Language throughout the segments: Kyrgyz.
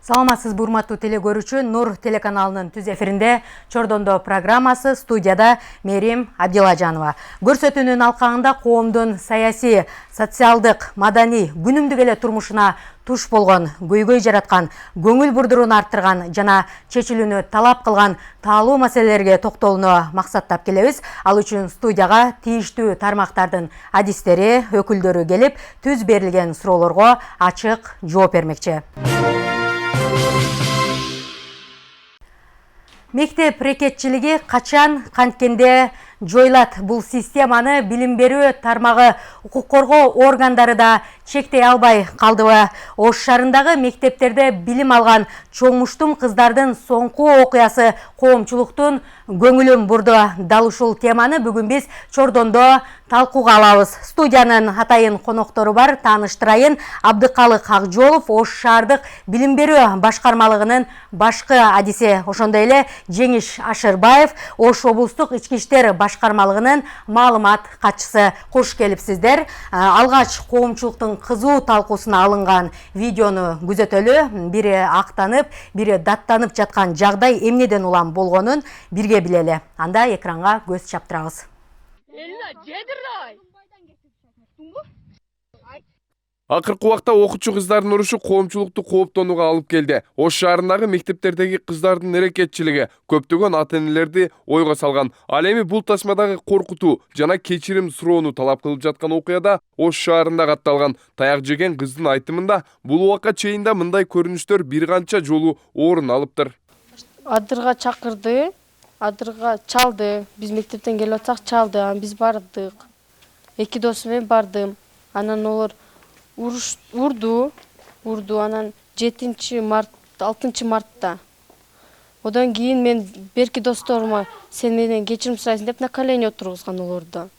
Саламатсыз урматтуу теле көрүүчү, Нур телеканалынын түз эфиринде Чордондо программасы, студияда Мерим Абдилажанова. Көрсөтүүнүн алкагында коомдун саясий, социалдык, маданий, күнүмдүк эле турмушуна туш болгон, көйгөй жараткан, көңүл бурдуруун арттырган жана чечилүүнү талап кылган таалуу маселелерге токтолууну максаттап келебиз. Ал үчүн студияга тийиштүү тармактардын адистери, өкүлдөрү келип, түз берилген суроолорго ачык жооп бермекчи. Мектеп рекетчилиги качан канткенде жойлат? Бул системаны билим берүү тармагы укук коргоо органдары да чектей албай калдыбы? Ош шаарындагы мектептерде билим алган чоңмуштум кыздардын соңку окуясы коомчулуктун көңүлүн бурду. Дал ушул теманы бүгүн биз Чордондо талкууга алабыз. Студиянын атайын коноктору бар, тааныштырайын. Абдыкалык Акжолов, Ош шаардык билим берүү башкармалыгынын башкы адиси, ошондой эле Жеңиш Ашырбаев, Ош облустук ички иштер башкармалыгынын маалымат катчысы. Кош келипсиздер. Алгач коомчулуктун кызуу талкуусуна алынган видеону күзөтөлү. Бири актанып, бири даттанып жаткан жагдай эмнеден улам болгонун бирге билели. Анда экранга көз чаптырабыз. Акыркы убакта окуучу кыздардын урушу коомчулукту кооптонууга алып келди. Ош шаарындагы мектептердеги кыздардын эрекетчилиги көптөгөн ата-энелерди ойго салган. Ал эми бул тасмадагы коркутуу жана кечирим суроону талап кылып жаткан окуяда Ош шаарында катталган. Таяк жеген кыздын айтымында бул убакка чейин да мындай көрүнүштөр бир канча жолу орун алыптыр. Адырга чакырды, адырга чалды. Биз мектептен келип атсак чалды, биз бардык. Эки досум менен бардым. Анан олар урду, анан 7-март, 6-мартта. Одан кийин мен берки досторума сен менен кечирим сурайсың деп на колени отургузган олорду.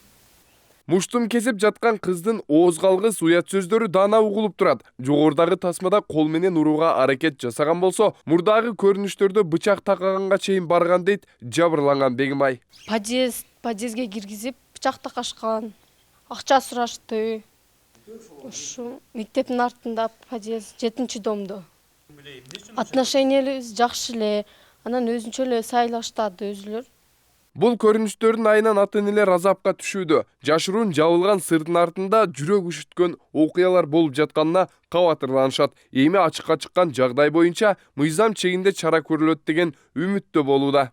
Муштум кесип жаткан кыздын ооз калгыс уят сөздөрү даана угулуп турат. Жогорудагы тасмада кол менен урууга аракет жасаган болсо, мурдагы көрүнүштөрдө бычак такаганга чейин барган дейт жабырланган Бегимай. Подъездге киргизип бычак такашкан, акча сурашты. Ушу мектептин артында подъезд 7-домдо. Отношениябыз жакшы эле, анан өзүнчө эле сайлаштады өзүлөр. Бул көрүнүштөрдүн айынан ата-энелер азапка түшүүдө. Жашыруун жабылган сырдын артында жүрөк үшүткөн окуялар болуп жатканына кабатырланышат. Эми ачыкка чыккан жагдай боюнча мыйзам чегинде чара көрүлөт деген үмүттө болууда.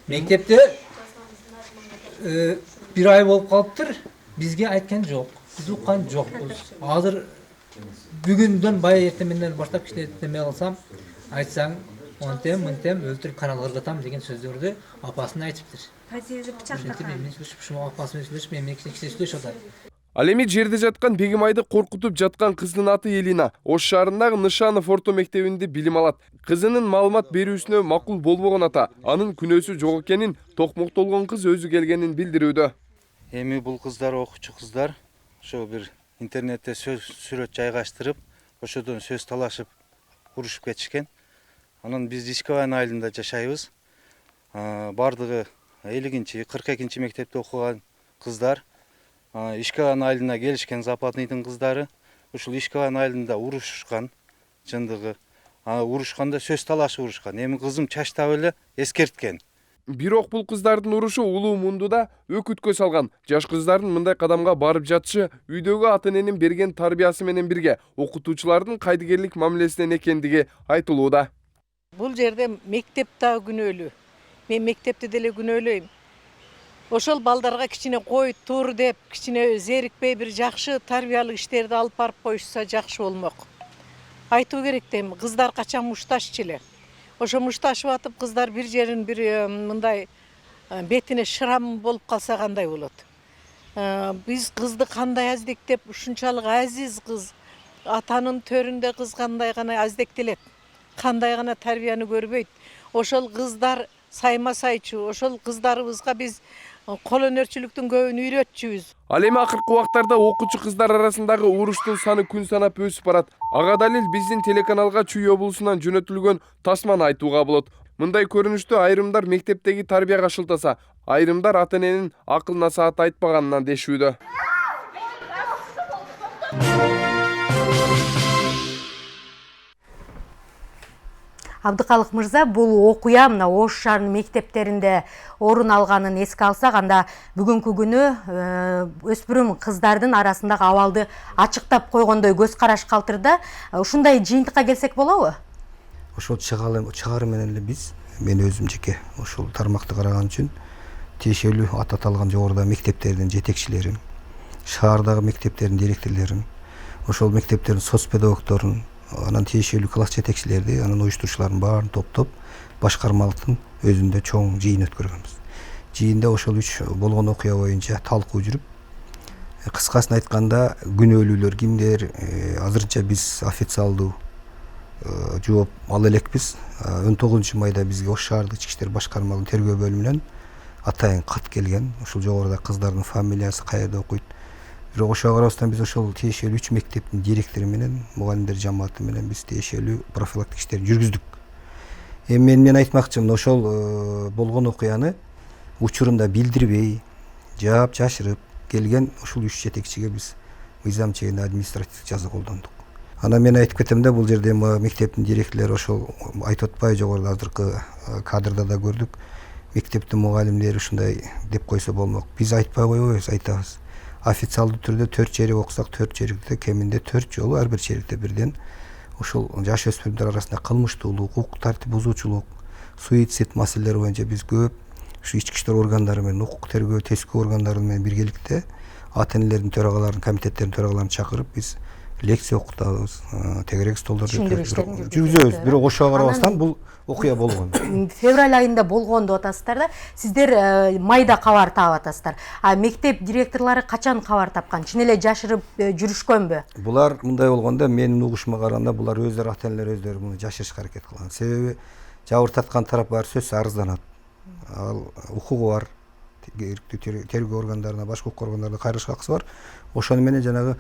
Мектепте бир ай болуп калыптыр, бизге айткан жок. Биз уккан жокпуз. Азыр бүгүндөн бая эртеменден баштап киштеме алсам, айтсаң, онтем, мынтем өлтүрүп каналга ыргытам деген сөздөрдү апасына айтыптыр. Подъезде бычак таккан. Ушул апасы менен сүйлөшүп, мен киши сүйлөшүп атат. Ал эми жерде жаткан Бегимайды коркутуп жаткан кыздын аты Элина. Ош шаарындагы Нышанов орто мектебинде билим алат. Кызынын маалымат берүүсүнө макул болбогон ата, анын күнөөсү жок экенин, токмоктолгон кыз өзү келгенин билдирүүдө. Эми бул кыздар окуучу кыздар, ошо бир интернетте сүрөт жайгаштырып, ошодон сөз талашып, урушуп кетишкен. Анан биз Ишкаван айылында жашайбыз. Бардыгы 50-42 мектепте окуган кыздар Ишкаван айылына келишкен, Западныйдын кыздары. Ушул Ишкаван айылында урушушкан, чындыгы. Урушканда сөз талашып урушкан. Эми кызым чачтап эле эскерткен. Бирок бул кыздардын урушу улуу мундуда өкүткө салган. Жаш кыздардын мындай кадамга барып жатышы үйдөгү ата-эненин берген тарбиясы менен бирге окутуучулардын кайдыгерлик мамилесинен экендиги айтылууда. Бул жерде мектеп да күнөөлүү. Мен мектепти деле күнөөлөйм. Ошол балдарга кичине кой тур деп, кичине зерикпей бир жакшы тарбиялык иштерди алып барып коюшса жакшы болмок. Айтуу керек дейм, кыздар качан мушташчы эле. Ошо мушташып атып кыздар бир жерин бир мындай бетине шрам болуп калса кандай болот. Биз кызды кандай аздектеп, ушунчалык азиз кыз, атанын төрүндө кыз кандай гана аздектелет, кандай гана тарбияны көрбөйт. Ошол кыздар сайма сайчу, ошол кыздарыбызга биз кол өнөрчүлүктүн көбүн үйрөтчүбүз. Ал эми акыркы убактарда окуучу кыздар арасындагы уруштун саны күн санап өсүп барат. Ага далил биздин телеканалга Чүй облусунан жөнөтүлгөн тасманы айтууга болот. Мындай көрүнүштү айрымдар мектептеги тарбияга шылтаса, айрымдар ата-эненин акыл насаат айтпаганынан дешүүдө. Абдыкалык мырза, бул окуя мына Ош шаарынын мектептеринде орун алганын эске алсак, анда бүгүнкү күнү өспүрүм кыздардын арасындагы абалды ачыктап койгондой көз караш калтырды. Ушундай жыйынтыкка келсек болобу? Ошол чыгары менен эле биз, мен өзүм жеке ошол тармакты караган үчүн тиешелүү аты аталган жогоруда мектептердин жетекчилерин, шаардагы мектептердин директорлорун, ошол мектептердин соц педагогдорун, анан тиешелүү класс жетекчилерди, анан уюштуруучулардын баарын топтоп башкармалыктын өзүндө чоң жыйын өткөргөнбүз. Жыйында ошол 3 болгон окуя боюнча талкуу жүрүп, кыскасын айтканда күнөөлүүлөр кимдер, азырынча биз официалдуу жооп ала элекпиз. 19 майда бизге Ош шаардык ички иштер башкармалыгынын тергөө бөлүмүнөн атайын кат келген. Ошол жогоруда кыздардын фамилиясы, каерде окуйт. Бирок ошого карабастан биз ошол тиешелүү 3 мектептин директору менен, мугалимдер жамааты менен биз тиешелүү профилактик иштерди жүргүздүк. Эми мен айтмакчымын, ошол болгон окуяны учурунда билдирбей, жаап жашырып келген ушул 3 жетекчиге биз мыйзам чегинде административдик жаза колдондук. Анан мен айтып кетем да, бул жерде мектептин директорлору ошол айтып атпай, жогоруда азыркы кадрда да көрдүк. Мектептин мугалимдери ушундай деп койсо болмок. Биз айтпай койбойбуз, айтабыз. Официалдуу түрдө 4 черик окусак, 4 черикте кеминде 4 жолу ар бир черикте бирден ошол жаш өспүрүмдөр арасында кылмыштуулук, укук тартип бузуучулук, суицид маселелери боюнча биз көп ушу ички иштер органдары менен, укук тергөө, тескөө органдары менен биргеликте ата энелердин төрагаларын, комитеттердин төрагаларын чакырып биз лекция окутабыз, тегерек столдорду жүргүзөбүз. Бирок ошого карабастан бул окуя болгон. Февраль айында болгон деп атасыздар да, сиздер майда кабар таап атасыздар. А мектеп директорлору качан кабар тапкан? Чын эле жашырып жүрүшкөнбү? Булар мындай болгондо, менин угушума караганда, булар өздөрү ата энелер өздөрү муну жашырышка аракет кылган. Себеби жабыр тарткан тарап бар сөзсүз арызданат. Ал укугу бар. Тергөө органдарына, башка укук органдарына кайрылышка акысы бар. Ошону менен жанагы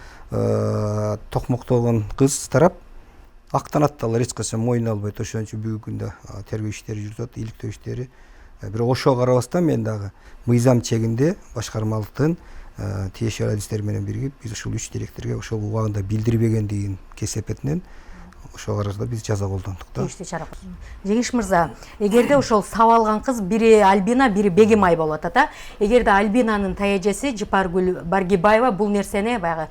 токмоктогон кыз тарап актанат, алар эч качан мойнуна албайт. Ошон үчүн бүгүнкү күндө тергөө иштери жүрүп атат, иликтөө иштери. Бирок ошого карабастан мен дагы мыйзам чегинде башкармалыктын тиешелүү адистер менен биригип, биз ушул 3 директорге ошол убагында билдирбегендигин кесепетинен ошого карата биз жаза колдондук да. Тийиштүү чара. Жеңиш мырза, эгерде ошол сабап алган кыз бири Альбина, бири Бегимай болуп атат, эгерде Альбинанын таяжеси Жыпаргүл Баргибаева бул нерсени баягы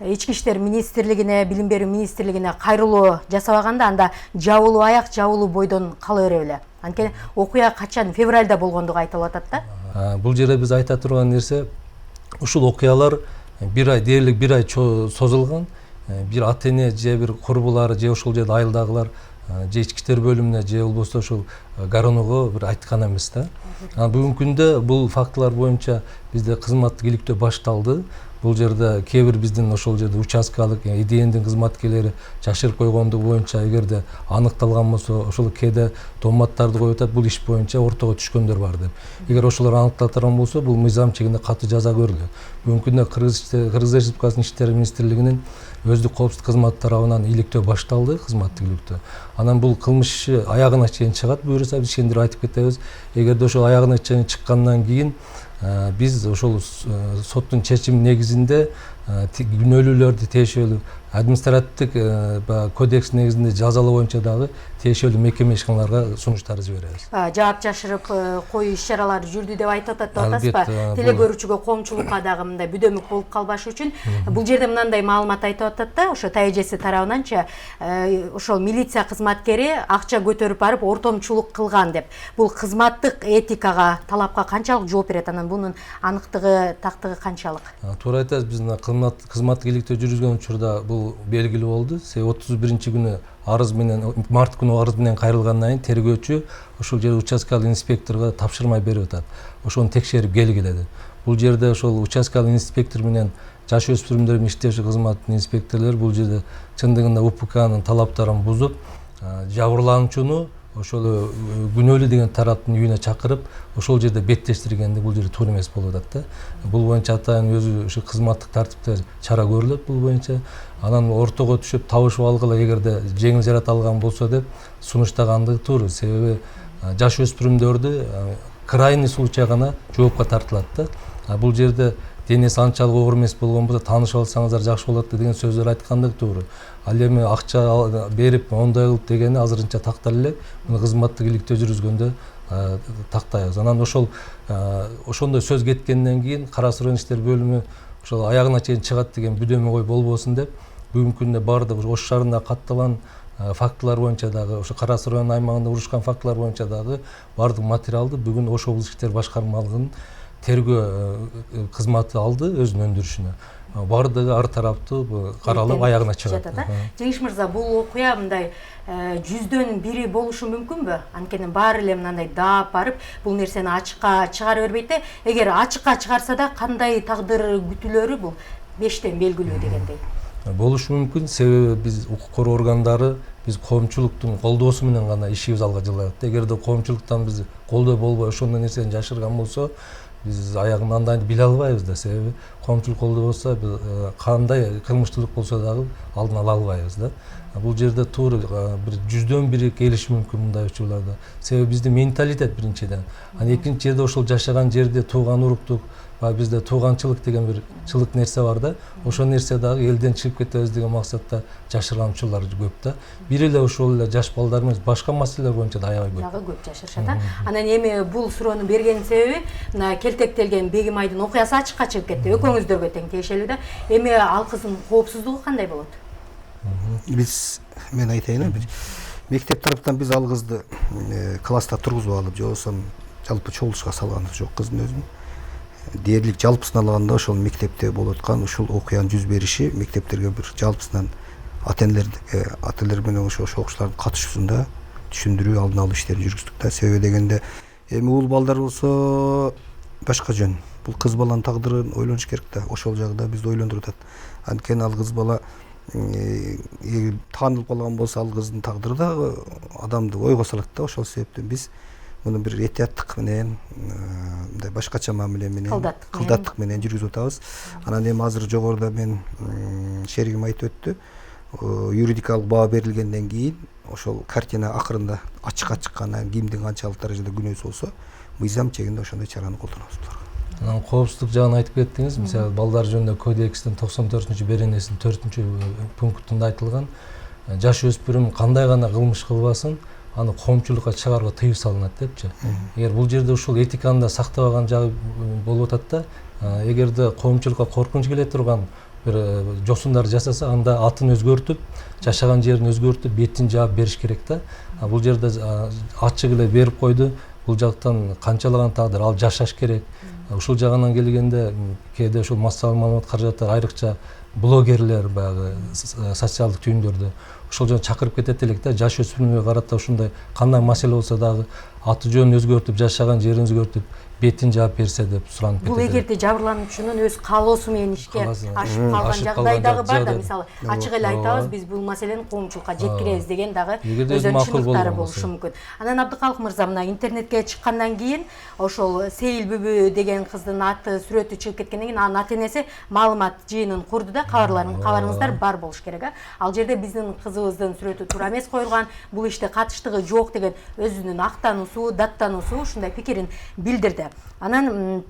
ички иштер министрлигине, билим берүү министрлигине кайрылуу жасабаганда, анда жабылуу аяк, жабылуу бойдон кала бере беле. Анткени окуя качан февралда болгондугу айтылып атат да. Бул жерде биз айта турган нерсе, ушул окуялар дээрлик бир ай созулган. Бир ата эне же бир курбулары же ошол жерде айылдагылар же ички иштер бөлүмүнө же болбосо ошол гароного бир айткан эмес да. Бүгүнкү күндө бул фактылар боюнча бизде кызматтык иликтөө башталды. Бул жерде кээ бир биздин ошол жерде участкалык ИДНдин кызматкерлери жашырып койгондугу боюнча эгерде аныкталган болсо, ошол кээде томаттарды коюп атат, бул иш боюнча ортого түшкөндөр бар деп. Эгер ошолор аныкталган болсо, бул мыйзам чегинде катуу жаза көрүлөт. Бүгүнкү күндө Кыргыз Республикасынын ички иштер министрлигинин өздүк коопсуздук кызматы тарабынан иликтөө башталды, кызматтык иликтөө. Анан бул кылмыш иши аягына чейин чыгат буюрса, биз ишендир айтып кетебиз. Эгерде ошол аягына чейин чыккандан кийин биз ошол соттун чечими негизинде күнөөлүүлөрдү тиешелүү административдик кодекс негизинде жазалоо боюнча дагы тиешелүү мекеме ишканаларга сунуштар жиберебиз. Жаап жашырып коюу иш чаралары жүрдү деп айтып атат, атасызбы? Теле көрүүчүгө, коомчулукка дагы мындай бүдөмүк болуп калбаш үчүн бул жерде мындай маалымат айтып атат да, ошо таяжеси тарабынанча ошол милиция кызматкери акча көтөрүп барып ортомчулук кылган деп. Бул кызматтык этикага, талапка канчалык жооп берет? Анан бунун аныктыгы, тактыгы канчалык? Туура айтасыз, биз кызматтык иликтөө жүргүзгөн учурда бул белгилүү болду. 31-күнү арыз менен, март күнү арыз менен кайрылгандан кийин тергөөчү ошол жерде участкалык инспекторго тапшырма берип атат. Ошону текшерип келгиледи. Бул жерде ошол участкалык инспектор менен жаш өспүрүмдөр менен иштеши кызматтын инспекторлору бул жерде чындыгында УПКнын талаптарын бузуп, жабырлануучуну ошол күнөөлүү деген тараптын үйүнө чакырып, ошол жерде беттештиргенди бул жерде туура эмес болуп атат да. Бул боюнча атайын өзү ушу кызматтык тартипте чара көрүлөт бул боюнча. Анан ортого түшүп табышып алгыла, эгерде жеңил жарат алган болсо деп сунуштагандыгы туура. Себеби жаш өспүрүмдөрдү крайний случай гана жоопко тартылат да. Бул жерде денеси анчалык оор эмес болгон болсо таанышып алсаңыздар жакшы болот деген сөздөр айткандык туура. Ал эми акча берип мондай кылып дегени азырынча тактар элек. Муну кызматтык иликтөө жүргүзгөндө тактайбыз. Анан ошондой сөз кеткенден кийин кара суроон иштер бөлүмү ошол аягына чейин чыгат деген бүдөмө ой болбосун деп бүгүнкү күндө баардык Ош шаарында катталган фактылар боюнча дагы ошо кара суроон аймагында урушкан фактылар боюнча дагы баардык материалды бүгүн Ош облустук иштер башкармалыгынын тергөө кызматы алды өзүнүн өндүрүшүнө. Баардыгы ар тараптуу каралып аягына чыгат. Жеңиш мырза, бул окуя мындай 100дөн 1 болушу мүмкүнбү? Анткени баары эле мындай даап барып, бул нерсени ачыкка чыгара бербейт да. Эгер ачыкка чыгарса да кандай тагдыр күтүлөрү бул 5тен белгилүү дегендей. Болушу мүмкүн, себеби биз укук коргоо органдары биз коомчулуктун колдоосу менен гана ишибиз алга жылат. Эгерде коомчулуктан биз колдоо болбой ошондой нерсени жашырган болсо, биз аягын андайын биле албайбыз да, себеби коомчулук колдоо болсо биз кандай кылмыштуулук болсо дагы алдын ала албайбыз да. Бул жерде туура бир 100дөн 1 келиши мүмкүн мындай учурларда. Себеби биздин менталитет биринчиден. Анан экинчи жерде ошол жашаган жерде тууган уруктук, бизде тууганчылык деген бир чылык нерсе бар да. Ошол нерсе дагы элден чыгып кетебиз деген максатта жашырган учурлар көп да. Бир эле ошол эле жаш балдар эмес, башка маселелер боюнча да аябай көп. Дагы көп жашырышат. Анан эми бул суроону бергенин себеби мына келтектелген Бегим Айдын окуясы ачыкка чыгып кетти. Экөөңүздөргө тең тиешелүү да. Эми ал кыздын коопсуздугу кандай болот? Мен айтайын, мектеп тараптан биз ал кызды класста тургузуп алып, же болбосо жалпы чогулушка салганыбыз жок кыздын өзүн. Дээрлик жалпысын алганда ошол мектепте болуп аткан ушул окуянын жүз бериши мектептерге бир жалпысынан ата-энелер менен ошол окуучулардын катышуусунда түшүндүрүү алдын алуу иштерин жүргүздүк да. Себеби дегенде эми уул балдар болсо башка жөн. Бул кыз баланын тагдырын ойлонуш керек да. Ошол жагда бизди ойлондуруп атат. Анткени ал кыз бала таанылып калган болсо ал кыздын тагдыры дагы адамды ойго салат да. Ошол себептен биз муну бир этияттык менен, мындай башкача мамиле менен, кылдаттык менен жүргүзүп атабыз. Анан эми азыр жогоруда мен шеригим айтып өттү. Юридикалык баа берилгенден кийин ошол картина акырында ачыкка чыккандан кимдин канчалык даражада күнөөсү болсо, мыйзам чегинде ошондой чараны колдонобуз. Анан коопсуздук жагын айтып кеттиңиз. Мисалы, балдар жөнүндө кодекстин 94 беренесинин 4 пунктунда айтылган жаш өспүрүм кандай гана кылмыш кылбасын, аны коомчулукка чыгарууга тыюу салынат депчи. Эгер бул жерде ушул этиканы да сактабаган жагы болуп атат да, эгерде коомчулукка коркунуч келе турган бир жосундар жасаса, анда атын өзгөртүп, жашаган жерин өзгөртүп, бетин жаап бериш керек да. Бул жерде ачык эле берип койду. Бул жактан канчалаган тагдыр ал жашаш керек. Ушул жагынан келгенде кээде ушул массалык маалымат каражаттар, айрыкча блогерлер баягы социалдык түйүндөрдө ошол жөн чакырып кетет элек да. Жаш өспүрүмгө карата ушундай кандай маселе болсо дагы аты жөнүн өзгөртүп, жашаган жерин өзгөртүп, бетин жаап берсе деп суранып кетет. Бул эгерде жабырлануучунун өз каалоосу менен ишке ашып калган жагдай дагы бар да. Мисалы, ачык эле айтабыз, биз бул маселени коомчулукка жеткиребиз деген дагы өзүнүн чындыктары болушу мүмкүн. Анан Абдыкалык мырза, мына интернетке чыккандан кийин ошол Сейил Бүбү деген кыздын аты, сүрөтү чыгып кеткенден кийин анын ата-энеси маалымат жыйынын курду да. Кабарыңыздар бар болуш керек. Ал жерде биздин кызыбыздын сүрөтү туура эмес коюлган, бул иште катыштыгы жок деген өзүнүн актануусу, даттануусу, ушундай пикирин билдирди. Анан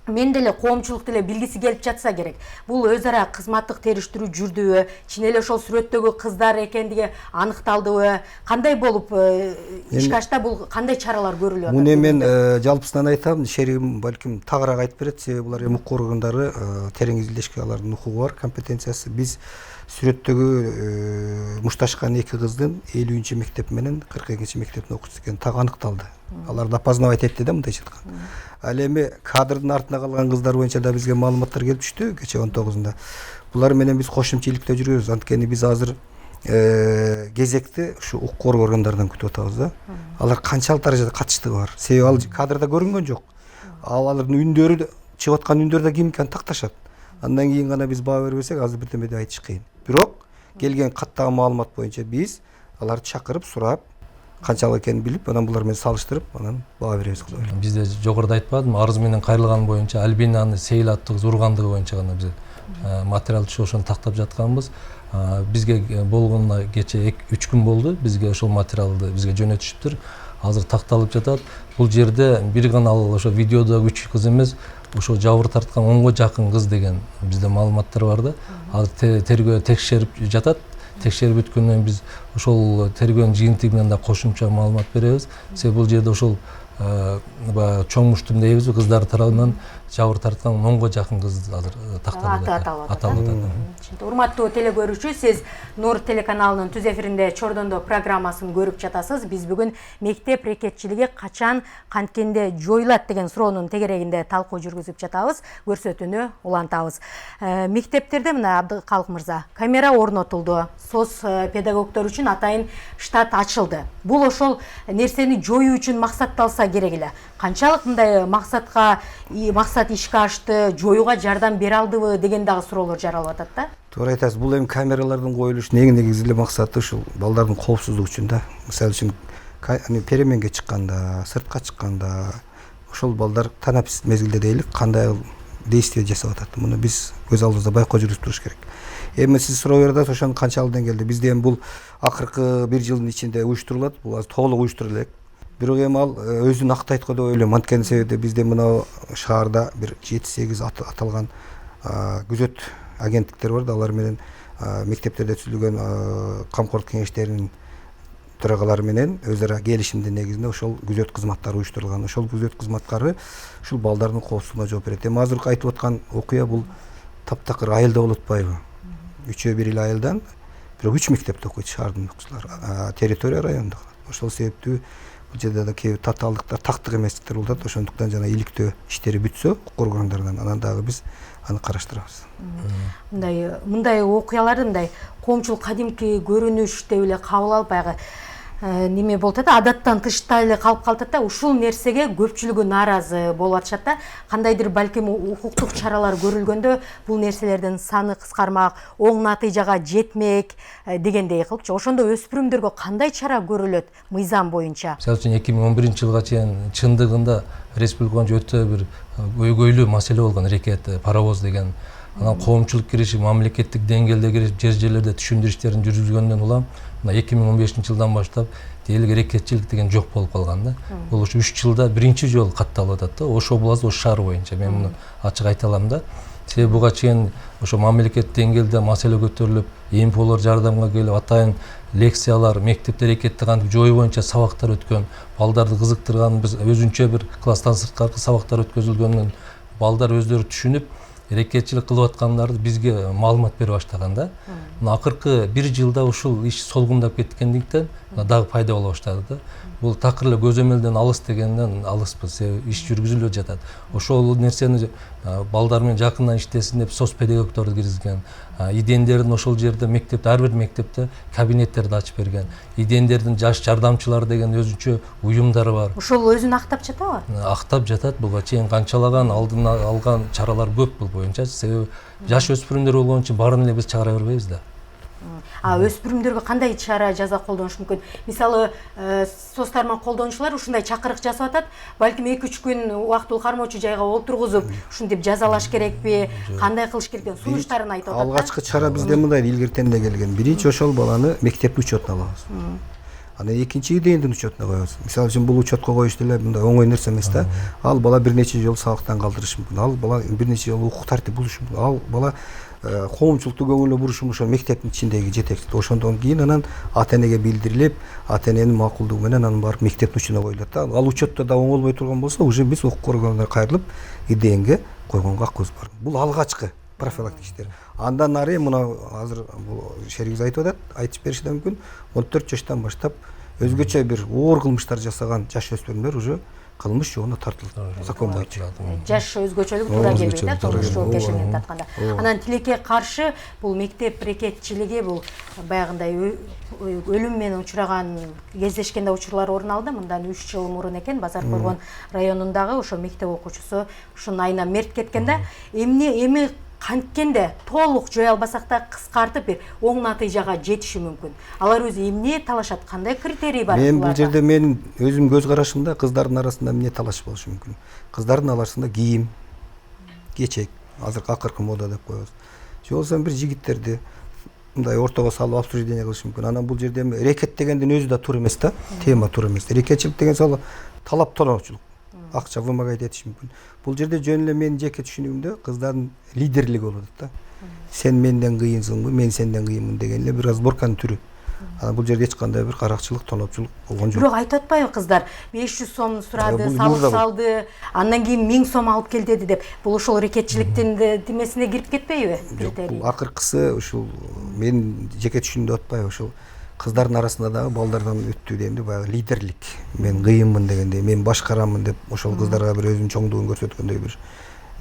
мен деле коомчулук деле билгиси келип жатса керек. Бул өз ара кызматтык териштирүү жүрдүбү, чын эле ошол сүрөттөгү кыздар экендиги аныкталдыбы, кандай болуп ишке ашта бул кандай чаралар көрүлүп атат? Муну мен жалпысынан айтам, шеригим балким тагыраак айтып берет, себеби булар укук органдары терең изилдешке алардын укугу бар, компетенциясы. Биз сүрөттөгү мушташкан эки кыздын 50 мектеп менен 42 мектептин окуучусу экени так аныкталды. Аларды опознавать этти да, мындайча айтканда. Ал эми кадрдын артында калган кыздар боюнча да бизге маалыматтар келип түштү кече 19-ында. Булар менен биз кошумча иликтөө жүрөбүз. Анткени биз азыр кезекти ушу укук коргоо органдарынан күтүп атабыз да. Алар канчалык даражада катыштыгы бар. Себеби ал кадрда көрүнгөн жок. Алардын үндөрү, чыгып аткан үндөрү да кимикени такташат. Андан кийин гана биз баа бербесек, азыр бирдеме деп айтыш кыйын. Бирок келген каттаган маалымат боюнча биз аларды чакырып, сурап, канчалык экенин билип, анан булар менен салыштырып, анан баа беребиз. Бизде жогоруда айтпадым, арыз менен кайрылган боюнча Альбинаны Сейил аттуу кыз ургандыгы боюнча гана биз материал түшүп ошону тактап жатканбыз. Бизге болгонуна кече 3 күн болду. Бизге ошол материалды бизге жөнөтүшүптүр. Азыр такталып жатат. Бул жерде бир гана ошо видеодогу 3 кыз эмес, ошол жабыр тарткан 10го жакын кыз деген бизде маалыматтар бар да. Азыр тергөө текшерип жатат. Текшерип өткөндөн кийин биз ошол тергөөнүн жыйынтыгынан да кошумча маалымат беребиз. Себеби бул жерде ошол чоң муштум дейбиз, кыздар тарабынан жабыр тарткан 10го жакын кыз азыр такталып аталып. Урматтуу теле көрүүчү, сиз Нур телеканалынын түз эфиринде Чордондо программасын көрүп жатасыз. Биз бүгүн мектеп рекетчилиги качан канткенде жоюлат деген суроонун тегерегинде талкуу жүргүзүп жатабыз. Көрсөтүүнү улантабыз. Мектептерде мына Абдыкалык мырза, камера орнотулду. СОС педагогдор үчүн атайын штат ачылды. Бул ошол нерсени жоюу үчүн максатталса керек эле. Канчалык мындай максат ишке ашты, жоюуга жардам бере алдыбы деген дагы суроолор жаралып атат да. Туура айтасыз. Бул эми камералардын коюлушу негизи эле максаты ушул балдардын коопсуздугу үчүн да. Мисалы үчүн переменге чыкканда, сыртка чыкканда ошол балдар танапис мезгилде дейли кандай действие жасап атат. Муну биз көз алдыбызда байкоо жүргүзүп туруш керек. Эми сиз суроо бердиңиз, ошонун канчалык деңгээлде бизде эми бул акыркы 1 жылдын ичинде уюштурулат. Бул азыр толук уюштурулат элек. Бирок эми ал өзүн актайт го деп ойлойм. Анткени себеби бизде мына шаарда бир 7-8 аталган күзөт агенттиктер бар да, алар менен мектептерде түзүлгөн камкорлук кеңештеринин төрагалары менен өз ара келишимдин негизинде ошол күзөт кызматтары уюштурулган. Ошол күзөт кызматкары ушул балдардын коопсуздугуна жооп берет. Эми азыркы айтып аткан окуя бул таптакыр айылда болуп атпайбы? 3-1 эле айылдан бирок 3 мектепте окуйт шаардын окуучулары. Территория районунда. Ошол себептүү бул жерде да кээ татаалдыктар, тактык эместиктер болуп атат. Ошондуктан жана иликтөө иштери бүтсө укук органдарынан анан дагы биз аны караштырабыз. Мындай окуяларды мындай коомчулук кадимки көрүнүш деп эле кабыл алып баягы неме болуп атат, адаттан тышта эле калып калат да. Ушул нерсеге көпчүлүгү нааразы болуп атышат да. Кандайдыр балким укуктук чаралар көрүлгөндө бул нерселердин саны кыскармак, оң натыйжага жетмек дегендей кылыпчы. Ошондо өспүрүмдөргө кандай чара көрүлөт мыйзам боюнча? Мисалы үчүн 2011-жылга чейин чындыгында республика боюнча өтө бир көйгөйлүү маселе болгон рекет, паровоз деген. Анан коомчулук киришип, мамлекеттик деңгээлде кирип, жер-жерлерде түшүндүрүү иштерин жүргүзгөндөн улам 2015-жылдан баштап дээрлик рекетчилик деген жок болуп калган да. Бул ушу 3 жылда биринчи жолу катталып атат да. Ошо область, ошо шаар боюнча мен муну ачык айта алам да. Себеби буга чейин ошо мамлекет деңгээлде маселе көтөрүлүп, МФОлор жардамга келип, атайын лекциялар, мектепте рекетти кантип жоюу боюнча сабактар өткөн, балдарды кызыктырган, биз өзүнчө бир класстан сырткары сабактар өткөзүлгөндөн балдар өздөрү түшүнүп, рекетчилик кылып аткандарды бизге маалымат бере баштаган да. Акыркы 1 жылда ушул иш солгундап кеткендиктен дагы пайда боло баштады да. Бул такыр эле көзөмөлдөн алыс дегенден алыспыз. Иш жүргүзүлүп жатат. Ошол нерсени балдар менен жакындан иштесин деп СОС педагогдорду киргизген. Идендердин ошол жерде мектепте, ар бир мектепте кабинеттерди ачып берген. Идендердин жаш жардамчылары деген өзүнчө уюмдары бар. Ошол өзүн актап жатабы? Актап жатат. Буга чейин канчалаган алдын алган чаралар көп бул боюнча. Себеби жаш өспүрүмдөр болгон үчүн баарын эле биз чыгара бербейбиз да. Өспүрүмдөргө кандай чара жаза колдонуш мүмкүн? Мисалы, СОС тармак колдонуучулар ушундай чакырык жасап атат. Балким 2-3 күн убактылуу кармоочу жайга олтургузуп, ушинтип жазалаш керекпи? Кандай кылыш керек деген сунуштарын айтып атат. Алгачкы чара бизде мындай илгертенде келген. Биринчи ошол баланы мектеп учетуна алабыз. Анан экинчи идендин учетуна коебуз. Мисалы үчүн бул учетко коюш деле мындай оңой нерсе эмес да. Ал бала бир нече жолу сабактан калтырышы мүмкүн. Ал бала бир нече жолу укук тартип бузушу мүмкүн. Ал бала коомчулукту көңүлү бурушу ошо мектептин ичиндеги жетекчилик. Ошондон кийин анан ата-энеге билдирилип, ата-эненин макулдугу менен анан барып мектептин учетуна коюлат да. Ал учетто да оңолбой турган болсо, уже биз укук органдарына кайрылып, ИДНге койгонго акыбыз бар. Бул алгачкы профилактик иштер. Андан ары мына азыр бул шеригиз айтып атат, айтып бериши да мүмкүн. 14 жаштан баштап өзгөчө бир оор кылмыштар жасаган жаш өспүрүмдөр уже кылмыш жообуна тартылат. Закон боюнча. Жаш өзгөчөлүк туура келбейт да, кылмыш жоопкерчилигин тартканда. Анан тилекке каршы бул мектеп рекетчилиги бул баягындай өлүм менен учураган кездешкен да учурлар орун алды. Мындан 3 жыл мурун экен Базар Койгон районундагы ошо мектеп окуучусу ушунун айынан мерт кеткен да. Эми канткенде толук жое албасак да кыскартып бир оң натыйжага жетиши мүмкүн. Алар өзү эмне талашат, кандай критерий бар? Мен бул жерде менин өзүм көз карашымда кыздардын арасында эмне талаш болушу мүмкүн. Кыздардын арасында кийим, кечек, азыр акыркы мода деп коебуз. Же болбосо бир жигиттерди мындай ортого салып обсуждение кылыш мүмкүн. Анан бул жерде рекет дегендин өзү да туура эмес да, тема туура эмес. Рекетчилик деген салып талап тоноочулук. акча вымогать этиш мүмкүн. Бул жерде жөн эле менин жеке түшүнүгүмдө кыздардын лидерлиги болот да. Сен менден кыйынсыңбы, мен сенден кыйынмын деген эле бир разборканын түрү. Бул жерде эч кандай бир каракчылык, тоноочулук болгон жок. Бирок айтып атпайбы кыздар 500 сом сурады, салык салды, андан кийин 1000 сом алып кел деди деп. Бул ошол рекетчиликтин демесине кирип кетпейби? Бул акыркысы ушул мен жеке түшүнүмдө атпайбы, ушул кыздардын арасында дагы балдардан өттү дегенде баягы лидерлик. Мен кыйынмын дегенде, мен башкарамын деп ошол кыздарга бир өзүнүн чоңдугун көрсөткөндөй бир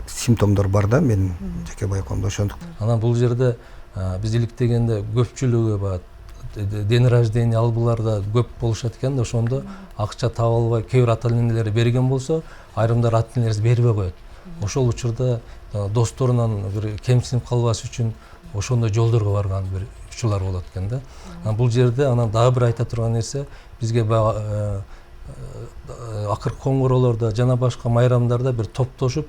симптомдор бар да менин жеке байкоомдо ошондуктан. Анан бул жерде биз иликтегенде көпчүлүгү баягы ден рождения албыларда көп болушат экен да, ошондо акча таба албай кээ бир ата-энелер берген болсо, айрымдар ата-энелер бербей коет. Ошол учурда досторунан бир кемсинип калбаш үчүн ошондой жолдорго барган бир учурлар болот экен да. Бул жерде анан дагы бир айта турган нерсе, бизге акыркы коңгуроолордо жана башка майрамдарда бир топтошуп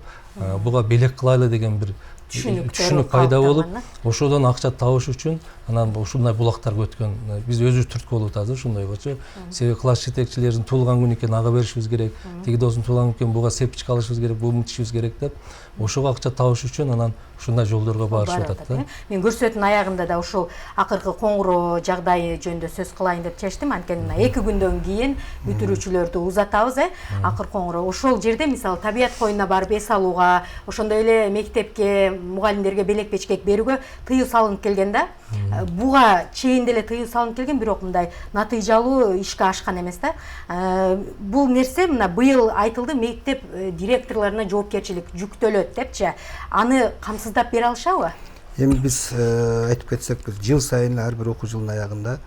буга белек кылайлы деген бир түшүнүк пайда болуп, ошодон акча табыш үчүн анан ушундай булактарга өткөн. Биз өзүбүз түрткү болуп атабыз ушундойгочу. Себеби класс жетекчилеринин туулган күнү экен, ага беришибиз керек. Тиги досун туулган күнү экен, буга сепчик алышыбыз керек, буну тишибиз керек деп, ошого акча табыш үчүн анан ушундай жолдорго барышып атат да. Мен көрсөтүүнүн аягында да ушул акыркы коңгуроо жагдайы жөнүндө сөз кылайын деп чечтим. Анткени 2 күндөн кийин бүтүрүүчүлөрдү узатабыз, акыркы коңгуроо. Ошол жерде мисалы табият коюнуна барып эс алууга, ошондой эле мектепке, мугалимдерге белек бечкек берүүгө тыюу салынып келген да. Буга чейин деле тыюу салынып келген, бирок мындай натыйжалуу ишке ашкан эмес да. Бул нерсе мына быйыл айтылды, мектеп директорлоруна жоопкерчилик жүктөлөт депчи. Аны камсыздап бере алышабы? Эми биз айтып кетсек, жыл сайын ар бир окуу жылынын аягында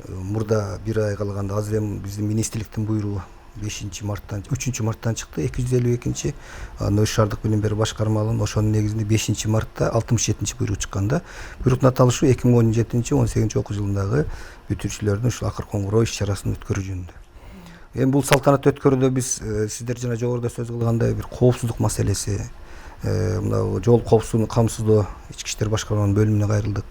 мурда 1 ай калганда азыр эми биздин министрликтин буйругу 3 марттан чыкты, 252-чи Өз шаардык билим берүү башкармалыгынын ошонун негизинде 5 мартта 67-чи буйрук чыккан да. Буйруктун аталышы 2017-18 окуу жылындагы бүтүрүүчүлөрдүн ушул акыркы коңгуроо иш-чарасын өткөрүү жөнүндө. Эми бул салтанатты өткөрүүдө биз сиздер жана жогоруда сөз кылгандай бир коопсуздук маселеси, мына жол коопсуздугун камсыздоо ички иштер башкармалыгынын бөлүмүнө кайрылдык,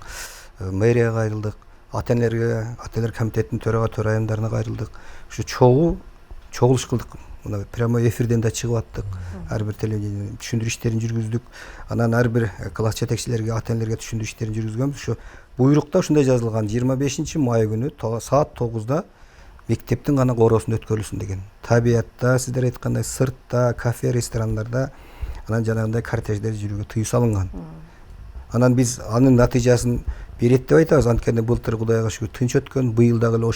мэрияга кайрылдык, ата-энелер комитетинин төрайымдарына кайрылдык. Ушу чогулуш кылдык. Мына прямой эфирден да чыгып аттык. Ар бир телевидение түшүндүрүү иштерин жүргүздүк. Анан ар бир класс жетекчилерге, ата-энелерге түшүндүрүү иштерин жүргүзгөнбүз. Ушу буйрукта ушундай жазылган: 25-май күнү саат 9-да мектептин гана короосунда өткөрүлсүн деген. Табиятта, сиздер айткандай, сыртта, кафе, ресторандарда анан жанагындай кортеждер жүрүүгө тыюу салынган. Анан биз анын натыйжасын берет деп айтабыз. Анткени былтыр Кудайга шүгүр тынч өткөн, быйыл дагы эле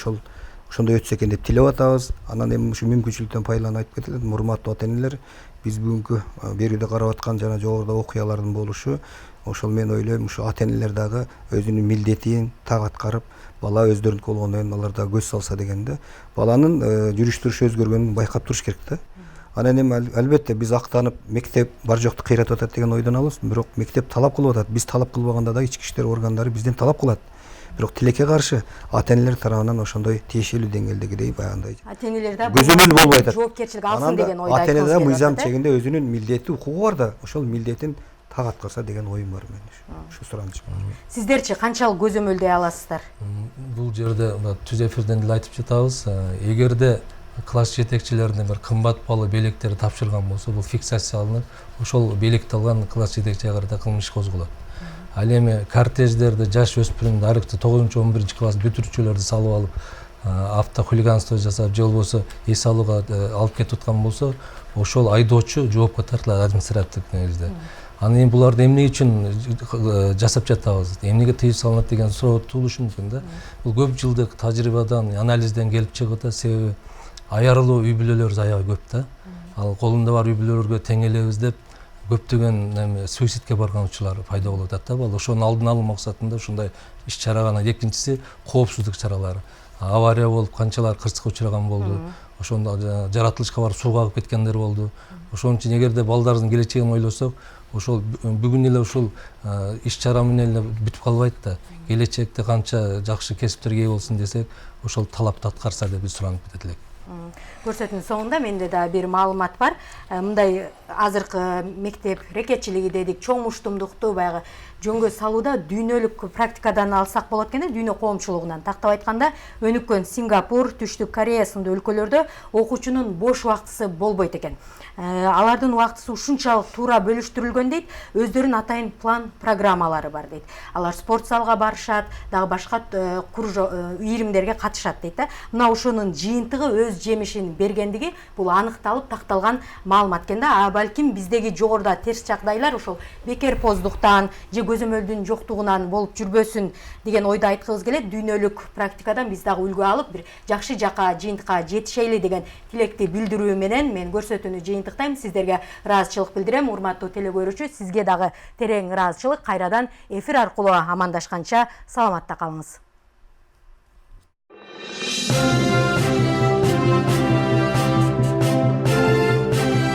ошондой өтсө экен деп тилеп атабыз. Анан эми ушу мүмкүнчүлүктөн пайдаланып айтып кетелим. Урматтуу ата-энелер, биз бүгүнкү берүүдө карап аткан жана жогоруда окуялардын болушу, ошол мен ойлойм, ушу ата-энелер дагы өзүнүн милдетин так аткарып, бала өздөрүнүкү болгондон кийин алар дагы көз салса дегенде, баланын жүрүш турушу өзгөргөнүн байкап туруш керек да. Анан эми албетте биз актанып мектеп бар жокту кыйратып атат деген ойдон алабыз. Бирок мектеп талап кылып атат. Биз талап кылбаганда да ички иштер органдары бизден талап кылат. Бирок тилекке каршы ата-энелер тарабынан ошондой тиешелүү деңгээлдегидей баягындай ата-энелер да көзөмөл болбой атат. Жоопкерчилик алсын деген ойдо айтып ата-энелер да мыйзам чегинде өзүнүн милдети, укугу бар да, ошол милдетин так аткарса деген оюм бар менин. Ушу сураныч бар. Сиздерчи канчалык көзөмөлдөй аласыздар? Бул жерде түз эфирден деле айтып жатабыз. Эгерде класс жетекчилерине бир кымбат баалуу белектерди тапшырган болсо, бул фиксацияланып, ошол белекти алган класс жетекчиге карата кылмыш иш козголот. Ал эми кортеждерди жаш өспүрүмдү, арыкты 9-11 класс бүтүрүүчүлөрдү салып алып, автохулиганство жасап, же болбосо эс алууга алып кетип аткан болсо, ошол айдоочу жоопко тартылат административдик негизде. Анан эми буларды эмне үчүн жасап жатабыз, эмнеге тыюу салынат деген суроо туулушу мүмкүн да. Бул көп жылдык тажрыйбадан, анализден келип чыгып атат. Себеби аярылуу үй бүлөлөр аябай көп да. Ал колунда бар үй бүлөлөргө тең элебиз деп көптөгөн суицидке барган учурлар пайда болуп атат да. Ошонун алдын алуу максатында ушундай иш-чарага, анан экинчиси коопсуздук чаралары. Авария болуп канчалар кырсыкка учураган болду. Ошондо жаратылышка барып сууга агып кеткендер болду. Ошон үчүн эгерде балдарыбыздын келечегин ойлосок, ошол бүгүн эле ушул иш-чара менен эле бүтүп калбайт да. Келечекте канча жакшы кесиптерге ээ болсун десек, ошол талапты аткарса деп биз суранып кетет элек. Көрсөтүүнүн соңунда менде да бир маалымат бар. Мындай азыркы мектеп рекетчилиги дедик, чоң муштумдукту баягы жөнгө салууда дүйнөлүк практикадан алсак болот экен, дүйнө коомчулугунан. Тактап айтканда, өнүккөн Сингапур, Түштүк Корея сынды өлкөлөрдө окуучунун бош убактысы болбойт экен. Алардын убактысы ушунчалык туура бөлүштүрүлгөн дейт, өздөрүнүн атайын план программалары бар дейт. Алар спорт залга барышат, дагы башка ийримдерге катышат дейт да. Мына ошонун жыйынтыгы өз жемишин бергендиги бул аныкталып такталган маалымат экен да. Балким биздеги жогоруда терс жагдайлар ошол бекерпоздуктан же көзөмөлдүн жоктугунан болуп жүрбөсүн деген ойду айткыбыз келет. Дүйнөлүк практикадан биз дагы үлгү алып бир жакшы жака жыйынтыкка жетишели деген тилекти билдирүү менен мен көрсөтүүнү жыйынтыктайм. Сиздерге ыраазычылык билдирем. Урматтуу телекөрүүчү, сизге дагы терең ыраазычылык. Кайрадан эфир аркылуу амандашканча саламатта калыңыз.